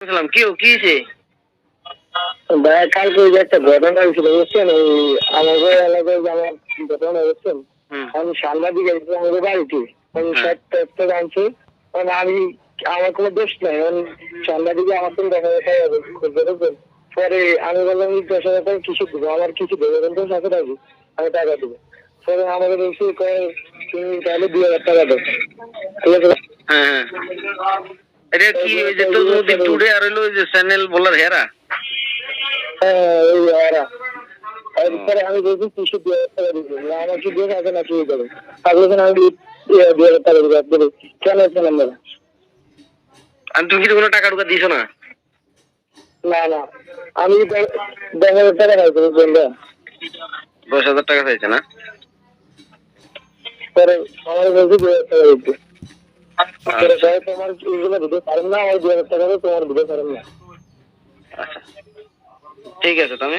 সালাম। কি হয়েছে? ভাই কালকে ওই যে একটা ঘটনা হয়েছিল বুঝছেন, ওই আমাদের এলাকায় যে আমার ঘটনা বুঝছেন, আমি সাংবাদিক আমাদের বাড়িতে আমি সব জানছি, মানে আমি আমার কোনো দোষ নাই, সাংবাদিকে আমার সঙ্গে দেখা দেখা পরে আমি বললাম 10,000 টাকা কিছু দেবো, আমার কিছু দেবো কিন্তু সাথে থাকবো, আমি টাকা দেবো। পরে আমাদের এসে তুমি তাহলে 2,000 টাকা দেবো, ঠিক আছে। হ্যাঁ, এটা কি ওই যে তোর মধ্যে টুডে আর হইলো ওই যে চ্যানেল বলার হেরা? হ্যাঁ ওই হেরা। এরপরে আমি বলছি 2,000 টাকা দিবো, আমার কি দিয়ে আছে না কি দেবে, তারপরে আমি 2,000 টাকা দেবো, কেন আছে নাম্বার। আমি তুমি কি কোনো টাকা টুকা দিছো না? না না, আমি 10,000 টাকা খাইছি বুঝলেন। 10,000 টাকা চাইছে না? পরে আমার বলছি 2,000 টাকা দিতে, তোমার এইগুলো দিতে পারেন না, আমার 2,000 টাকা তোমার দিতে পারেন না। আচ্ছা ঠিক আছে। তুমি